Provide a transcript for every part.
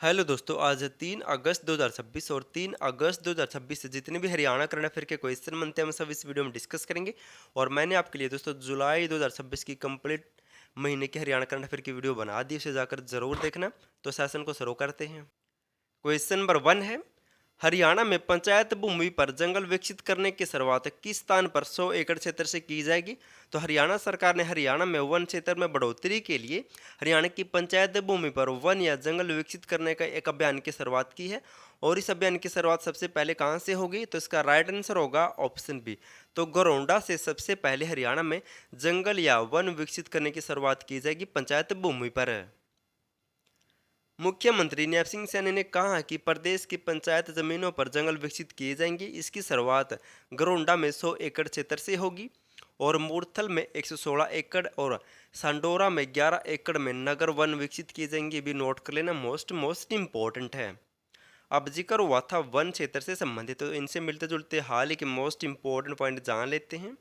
Hello दोस्तों, आज 3 अगस्त 2026 और 3 अगस्त 2026 से जितने भी हरियाणा करंट अफेयर के क्वेश्चन बनते हैं हम सब इस वीडियो में डिस्कस करेंगे। और मैंने आपके लिए दोस्तों जुलाई 2026 की कंप्लीट महीने की हरियाणा करंट अफेयर की वीडियो बना दी, उसे जाकर जरूर देखना। तो सेशन को शुरू करते हैं। क्वेश्चन नंबर 1 है, हरियाणा में पंचायत भूमि पर जंगल विकसित करने की शुरुआत किस स्थान पर 100 एकड़ क्षेत्र से की जाएगी। तो हरियाणा सरकार ने हरियाणा में वन क्षेत्र में बढ़ोतरी के लिए हरियाणा की पंचायत भूमि पर वन या जंगल विकसित करने का एक अभियान की शुरुआत की है। और इस अभियान की शुरुआत सबसे पहले कहाँ से होगी, तो इसका राइट आंसर होगा ऑप्शन बी। तो गरौंडा से सबसे पहले हरियाणा में जंगल या वन विकसित करने की शुरुआत की जाएगी पंचायत भूमि पर। मुख्यमंत्री नैप सिंह सैनी ने कहा कि प्रदेश की पंचायत जमीनों पर जंगल विकसित किए जाएंगे। इसकी शुरुआत गरोंडा में 100 एकड़ क्षेत्र से होगी और मूर्थल में 116 एकड़ और सांडोरा में 11 एकड़ में नगर वन विकसित किए जाएंगे। भी नोट कर लेना, मोस्ट इम्पोर्टेंट है। अब जिक्र हुआ था वन क्षेत्र से संबंधित, तो इनसे मिलते जुलते हाल ही के मोस्ट इम्पोर्टेंट पॉइंट जान लेते हैं।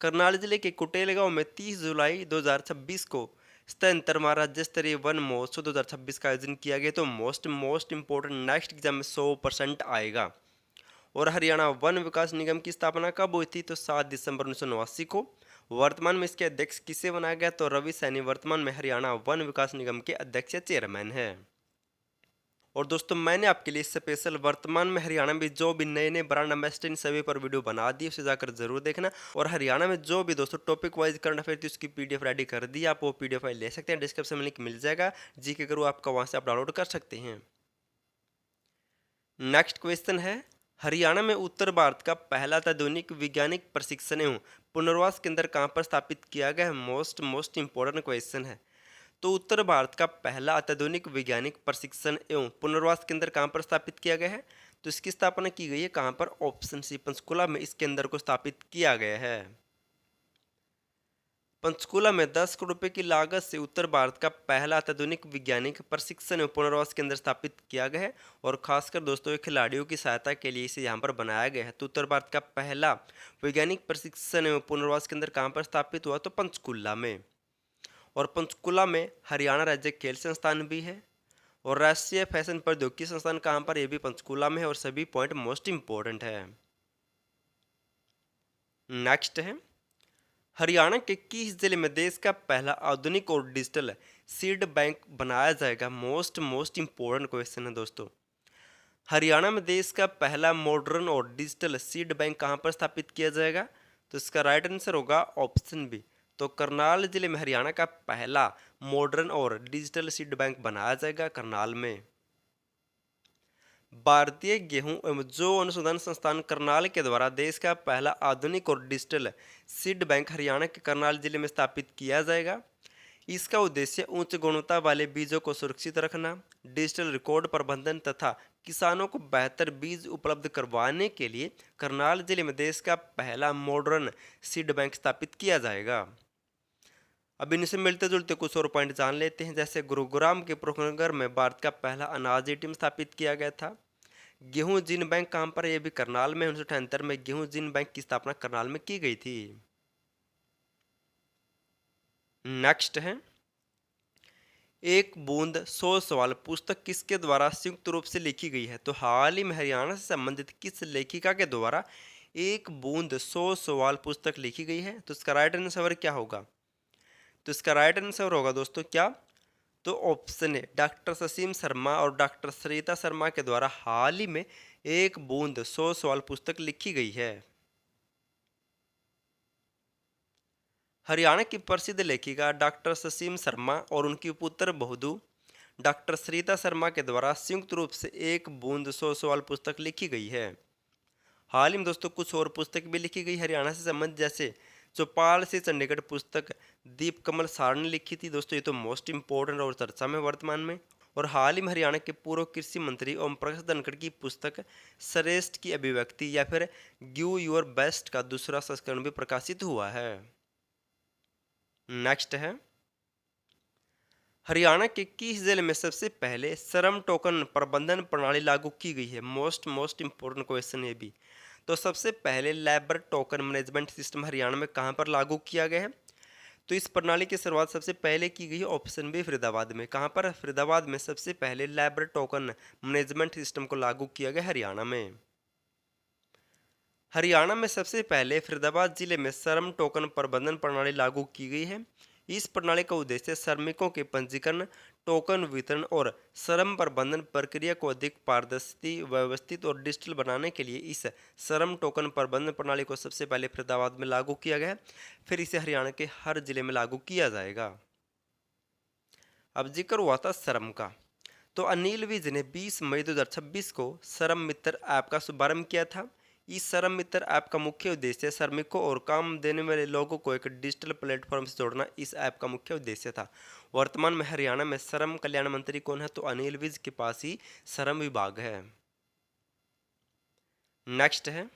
करनाल जिले के कुटेल गांव में 30 जुलाई 2026 को स्तरोत्तर राज्य स्तरीय वन महोत्सव 2026 का आयोजन किया गया। तो मोस्ट इम्पोर्टेंट नेक्स्ट एग्जाम में 100% आएगा। और हरियाणा वन विकास निगम की स्थापना कब हुई थी, तो 7 दिसंबर 1989 को। वर्तमान में इसके अध्यक्ष किसे बनाया गया, तो रवि सैनी वर्तमान में हरियाणा वन विकास निगम के अध्यक्ष या चेयरमैन है। और दोस्तों, मैंने आपके लिए स्पेशल वर्तमान में हरियाणा में जो भी नए नए ब्रांड एम्बेसडर इन सभी पर वीडियो बना दी, उसे जाकर जरूर देखना। और हरियाणा में जो भी दोस्तों टॉपिक वाइज करंट अफेयर थी उसकी पीडीएफ रेडी कर दी, आप वो पीडीएफ फाइल ले सकते हैं, डिस्क्रिप्शन में लिंक मिल जाएगा। जी के गुरु आपका, वहां से आप डाउनलोड कर सकते हैं। नेक्स्ट क्वेश्चन है, हरियाणा में उत्तर भारत का पहला आधुनिक वैज्ञानिक प्रशिक्षण एवं पुनर्वास केंद्र कहाँ पर स्थापित किया गया है। मोस्ट इंपोर्टेंट क्वेश्चन है। तो उत्तर भारत का पहला अत्याधुनिक वैज्ञानिक प्रशिक्षण एवं पुनर्वास केंद्र कहाँ पर स्थापित किया गया है, तो इसकी स्थापना की गई है कहाँ पर, ऑप्शन सी पंचकुला में इस केंद्र को स्थापित किया गया है। पंचकुला में 10 करोड़ रुपए की लागत से उत्तर भारत का पहला अत्याधुनिक वैज्ञानिक प्रशिक्षण एवं पुनर्वास केंद्र स्थापित किया गया है। और खासकर दोस्तों ये खिलाड़ियों की सहायता के लिए इसे यहाँ पर बनाया गया है। तो उत्तर भारत का पहला वैज्ञानिक प्रशिक्षण एवं पुनर्वास केंद्र कहाँ पर स्थापित हुआ, तो पंचकुला में। और पंचकुला में हरियाणा राज्य खेल संस्थान भी है और राष्ट्रीय फैशन प्रौद्योगिकी संस्थान कहाँ पर, यह भी पंचकुला में है। और सभी पॉइंट मोस्ट इंपोर्टेंट है। नेक्स्ट है, हरियाणा के किस जिले में देश का पहला आधुनिक और डिजिटल सीड बैंक बनाया जाएगा। मोस्ट इंपोर्टेंट क्वेश्चन है दोस्तों। हरियाणा में देश का पहला मॉडर्न और डिजिटल सीड बैंक कहाँ पर स्थापित किया जाएगा, तो इसका राइट आंसर होगा ऑप्शन बी। तो करनाल जिले में हरियाणा का पहला मॉडर्न और डिजिटल सीड बैंक बनाया जाएगा, करनाल में। भारतीय गेहूं एवं जौ अनुसंधान संस्थान करनाल के द्वारा देश का पहला आधुनिक और डिजिटल सीड बैंक हरियाणा के करनाल जिले में स्थापित किया जाएगा। इसका उद्देश्य उच्च गुणवत्ता वाले बीजों को सुरक्षित रखना, डिजिटल रिकॉर्ड प्रबंधन तथा किसानों को बेहतर बीज उपलब्ध करवाने के लिए करनाल जिले में देश का पहला मॉडर्न सीड बैंक स्थापित किया जाएगा। अब इनसे मिलते जुलते कुछ और पॉइंट जान लेते हैं। जैसे गुरुग्राम के पुरनगर में भारत का पहला अनाज एटीएम स्थापित किया गया था। गेहूं जिन बैंक कहाँ पर है, ये भी करनाल में। 1978 में गेहूं जिन बैंक की स्थापना करनाल में की गई थी। नेक्स्ट है, एक बूंद 100 सवाल पुस्तक किसके द्वारा संयुक्त रूप से लिखी गई है। तो हाल ही में हरियाणा से संबंधित किस लेखिका के द्वारा एक बूंद 100 सवाल पुस्तक लिखी गई है, तो इसका राइट आंसर क्या होगा, तो इसका राइट आंसर होगा दोस्तों क्या, तो ऑप्शन है डॉक्टर ससीम शर्मा और डॉक्टर सरिता शर्मा के द्वारा हाल ही में एक बूंद 100 सवाल पुस्तक लिखी गई है। हरियाणा की प्रसिद्ध लेखिका डॉक्टर ससीम शर्मा और उनकी पुत्र बहू डॉक्टर सरिता शर्मा के द्वारा संयुक्त रूप से एक बूंद 100 सवाल पुस्तक लिखी गई है। हाल ही में दोस्तों कुछ और पुस्तक भी लिखी गई हरियाणा से संबंधित, जैसे चौपाल से चंडीगढ़ पुस्तक दीप कमल सार ने लिखी थी दोस्तों, ये तो मोस्ट इंपोर्टेंट और चर्चा में वर्तमान में। और हाल ही में हरियाणा के पूर्व कृषि मंत्री ओम प्रकाश धनखड़ की पुस्तक श्रेष्ठ की अभिव्यक्ति या फिर गिव योर बेस्ट का दूसरा संस्करण भी प्रकाशित हुआ है। नेक्स्ट है, हरियाणा के किस जिले में सबसे पहले श्रम टोकन प्रबंधन प्रणाली लागू की गई है। मोस्ट इंपोर्टेंट क्वेश्चन ये भी। तो सबसे पहले labour token management system Haryana में कहाँ पर लागू किया गया है, तो इस प्रणाली की शुरुआत सबसे पहले की गई ऑप्शन बी फरीदाबाद में। कहाँ पर? फरीदाबाद में सबसे पहले लेबर टोकन मैनेजमेंट सिस्टम को लागू किया गया हरियाणा में। हरियाणा में सबसे पहले फरीदाबाद जिले में श्रम टोकन प्रबंधन प्रणाली लागू की गई है। इस प्रणाली का उद्देश्य श्रमिकों के पंजीकरण, टोकन वितरण और श्रम प्रबंधन प्रक्रिया को अधिक पारदर्शी, व्यवस्थित और डिजिटल बनाने के लिए इस श्रम टोकन प्रबंधन प्रणाली को सबसे पहले फरीदाबाद में लागू किया गया है। फिर इसे हरियाणा के हर जिले में लागू किया जाएगा। अब जिक्र हुआ था श्रम का, तो अनिल विज ने 20 मई 2026 को श्रम मित्र ऐप का शुभारंभ किया था। इस श्रम मित्र ऐप का मुख्य उद्देश्य श्रमिकों और काम देने वाले लोगों को एक डिजिटल प्लेटफॉर्म से जोड़ना इस ऐप का मुख्य उद्देश्य था। वर्तमान में हरियाणा में श्रम कल्याण मंत्री कौन है? तो अनिल विज के पास ही श्रम विभाग है। नेक्स्ट है,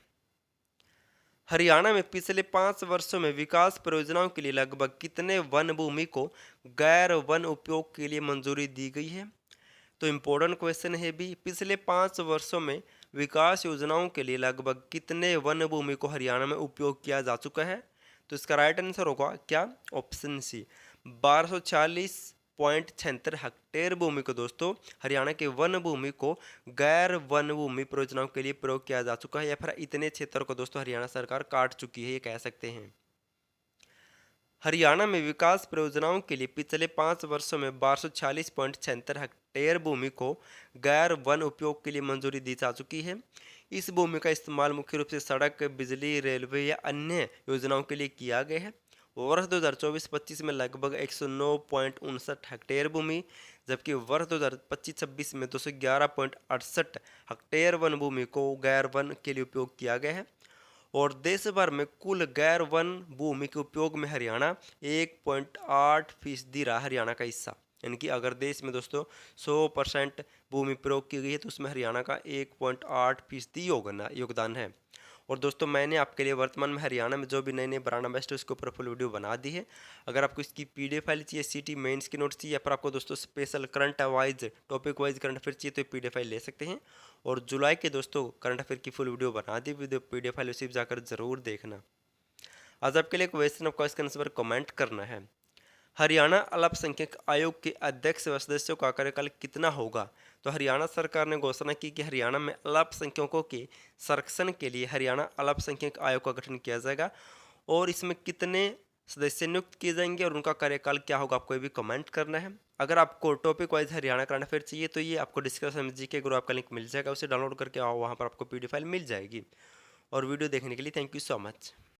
हरियाणा में पिछले 5 वर्षों में विकास परियोजनाओं के लिए लगभग कितने वन भूमि को गैर वन उपयोग के लिए मंजूरी दी गई है? तो इम्पोर्टेंट क्वेश्चन है भी, पिछले 5 वर्षों में विकास योजनाओं के लिए लगभग कितने वन भूमि को हरियाणा में उपयोग किया जा चुका है? तो इसका राइट आंसर होगा क्या? ऑप्शन सी, 1240.76 हेक्टेयर भूमि को दोस्तों हरियाणा के वन भूमि को गैर वन भूमि परियोजनाओं के लिए प्रयोग किया जा चुका है, या फिर इतने क्षेत्र को दोस्तों हरियाणा सरकार काट चुकी है, ये कह सकते हैं। हरियाणा में विकास परियोजनाओं के लिए पिछले 5 वर्षों में 1240.76 हेक्टेयर भूमि को गैर वन उपयोग के लिए मंजूरी दी जा चुकी है। इस भूमि का इस्तेमाल मुख्य रूप से सड़क, बिजली, रेलवे या अन्य योजनाओं के लिए किया गया है। वर्ष 2024-25 में लगभग 109.59 हेक्टेयर भूमि, जबकि वर्ष 2025-26 में 211.68 हेक्टेयर वन भूमि को गैर वन के लिए उपयोग किया गया है। और देश भर में कुल गैर वन भूमि के उपयोग में हरियाणा 1.8% रहा हरियाणा का हिस्सा। यानी कि अगर देश में दोस्तों 100% भूमि प्रयोग की गई है तो उसमें हरियाणा का 1.8% योगदान है। और दोस्तों मैंने आपके लिए वर्तमान में हरियाणा में जो भी नए नए ब्रांड एम्बेसडर उसके ऊपर फुल वीडियो बना दी है। अगर आपको इसकी PDF फाइल चाहिए, सिटी मेंस की नोट्स चाहिए, या फिर आपको दोस्तों special current wise topic wise current affair चाहिए तो PDF फाइल ले सकते हैं। और जुलाई के दोस्तों करंट अफेयर की फुल वीडियो बना दी, वीडियो PDF फाइल उसी जाकर जरूर देखना। आज आपके लिए क्वेश्चन आपको इसके आंसर पर कमेंट करना है। हरियाणा अल्पसंख्यक आयोग के अध्यक्ष व सदस्यों का कार्यकाल कितना होगा? तो हरियाणा सरकार ने घोषणा की कि हरियाणा में अल्पसंख्यकों के संरक्षण के लिए हरियाणा अल्पसंख्यक आयोग का गठन किया जाएगा। और इसमें कितने सदस्य नियुक्त किए जाएंगे और उनका कार्यकाल क्या होगा, आपको ये भी कमेंट करना है। अगर आपको topic wise Haryana current affair चाहिए तो ये आपको डिस्कशन में जीके ग्रुप का लिंक मिल जाएगा, उसे डाउनलोड करके आओ, वहाँ पर आपको PDF फाइल मिल जाएगी। और वीडियो देखने के लिए थैंक यू सो मच।